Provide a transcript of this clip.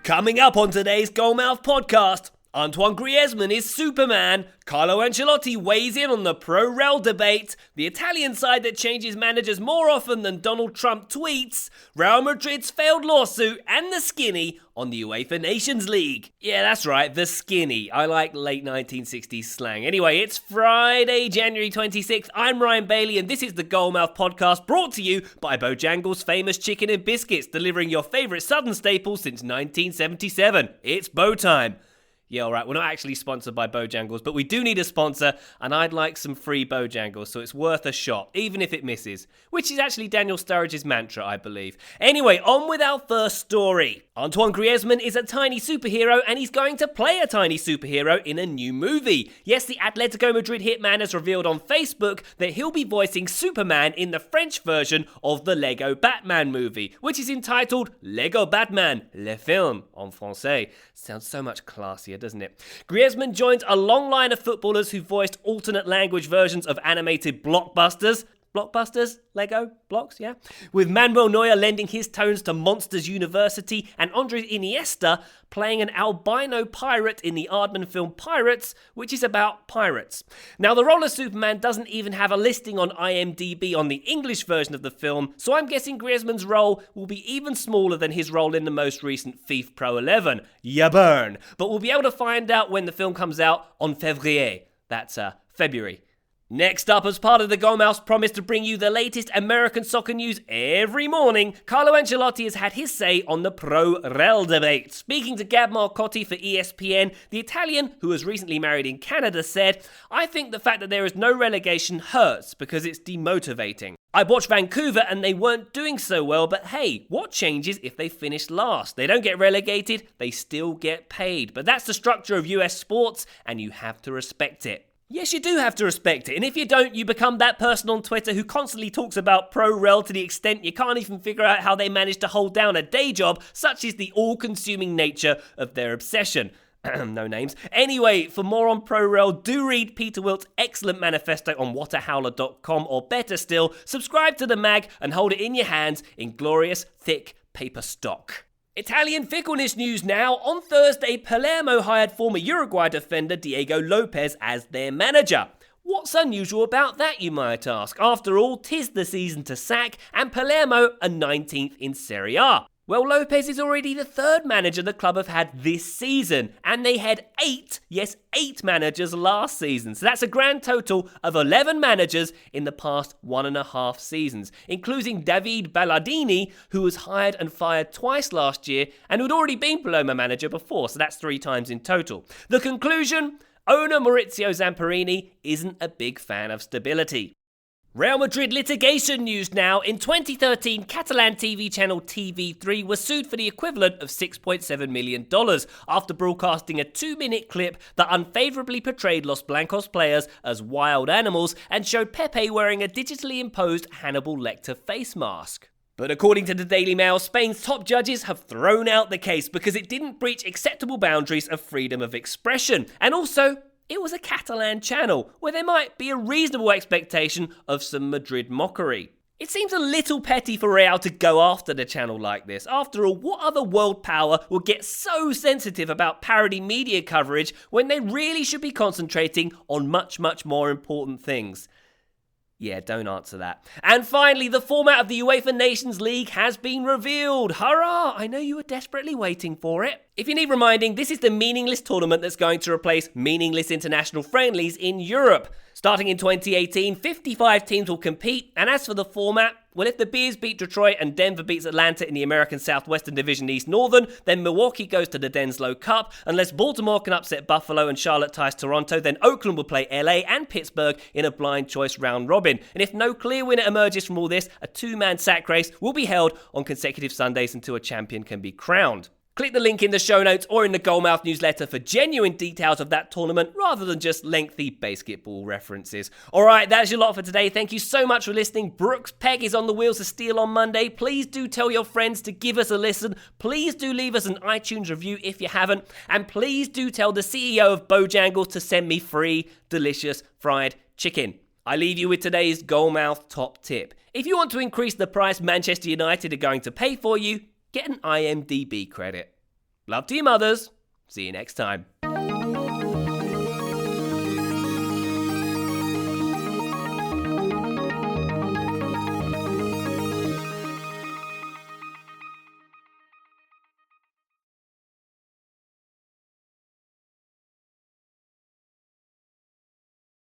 Coming up on today's Goalmouth podcast, Antoine Griezmann is Superman, Carlo Ancelotti weighs in on the pro-rel debate, the Italian side that changes managers more often than Donald Trump tweets, Real Madrid's failed lawsuit, and the skinny on the UEFA Nations League. Yeah, that's right, the skinny. I like late 1960s slang. Anyway, it's Friday, January 26th. I'm Ryan Bailey, and this is the Goalmouth podcast brought to you by Bojangles' famous chicken and biscuits, delivering your favourite southern staple since 1977. It's Bo time. Yeah, alright, we're not actually sponsored by Bojangles, but we do need a sponsor, and I'd like some free Bojangles, so it's worth a shot, even if it misses. Which is actually Daniel Sturridge's mantra, I believe. Anyway, on with our first story. Antoine Griezmann is a tiny superhero, and he's going to play a tiny superhero in a new movie. Yes, the Atletico Madrid hitman has revealed on Facebook that he'll be voicing Superman in the French version of the Lego Batman movie, which is entitled Lego Batman, Le Film, en français. Sounds so much classier, doesn't it? Griezmann joins a long line of footballers who voiced alternate language versions of animated blockbusters. Blockbusters? Lego? Blocks? Yeah? With Manuel Neuer lending his tones to Monsters University and Andres Iniesta playing an albino pirate in the Aardman film Pirates, which is about pirates. Now, the role of Superman doesn't even have a listing on IMDb on the English version of the film, so I'm guessing Griezmann's role will be even smaller than his role in the most recent FIFA Pro 11. Ya burn! But we'll be able to find out when the film comes out on février. That's February. Next up, as part of the Goalmouth's promise to bring you the latest American soccer news every morning, Carlo Ancelotti has had his say on the pro-rel debate. Speaking to Gab Marcotti for ESPN, the Italian, who was recently married in Canada, said, "I think the fact that there is no relegation hurts because it's demotivating. I watched Vancouver and they weren't doing so well, but hey, what changes if they finish last? They don't get relegated, they still get paid. But that's the structure of US sports and you have to respect it." Yes, you do have to respect it, and if you don't, you become that person on Twitter who constantly talks about pro-rel to the extent you can't even figure out how they manage to hold down a day job, such is the all-consuming nature of their obsession. No names. Anyway, for more on pro-rel, do read Peter Wilt's excellent manifesto on waterhowler.com, or better still, subscribe to the mag and hold it in your hands in glorious, thick paper stock. Italian fickleness news now. On Thursday, Palermo hired former Uruguay defender Diego Lopez as their manager. What's unusual about that, you might ask? After all, 'tis the season to sack, and Palermo are 19th in Serie A. Well, Lopez is already the third manager the club have had this season, and they had 8 managers last season. So that's a grand total of 11 managers in the past 1.5 seasons, including David Ballardini, who was hired and fired twice last year, and who'd already been Palermo manager before, so that's 3 times in total. The conclusion? Owner Maurizio Zamparini isn't a big fan of stability. Real Madrid litigation news now. In 2013, Catalan TV channel TV3 was sued for the equivalent of $6.7 million after broadcasting a 2-minute clip that unfavourably portrayed Los Blancos players as wild animals and showed Pepe wearing a digitally imposed Hannibal Lecter face mask. But according to the Daily Mail, Spain's top judges have thrown out the case because it didn't breach acceptable boundaries of freedom of expression. And also, it was a Catalan channel, where there might be a reasonable expectation of some Madrid mockery. It seems a little petty for Real to go after the channel like this. After all, what other world power will get so sensitive about parody media coverage when they really should be concentrating on much, much more important things? Yeah, don't answer that. And finally, the format of the UEFA Nations League has been revealed. Hurrah! I know you were desperately waiting for it. If you need reminding, this is the meaningless tournament that's going to replace meaningless international friendlies in Europe. Starting in 2018, 55 teams will compete, and as for the format, well, if the Bears beat Detroit and Denver beats Atlanta in the American Southwestern Division East Northern, then Milwaukee goes to the Denslow Cup. Unless Baltimore can upset Buffalo and Charlotte ties Toronto, then Oakland will play LA and Pittsburgh in a blind choice round robin. And if no clear winner emerges from all this, a 2-man sack race will be held on consecutive Sundays until a champion can be crowned. Click the link in the show notes or in the Goalmouth newsletter for genuine details of that tournament rather than just lengthy basketball references. Alright, that's your lot for today. Thank you so much for listening. Brooks Pegg is on the wheels of steel on Monday. Please do tell your friends to give us a listen. Please do leave us an iTunes review if you haven't. And please do tell the CEO of Bojangles to send me free, delicious fried chicken. I leave you with today's Goalmouth top tip. If you want to increase the price Manchester United are going to pay for you, get an IMDb credit. Love to you, mothers. See you next time.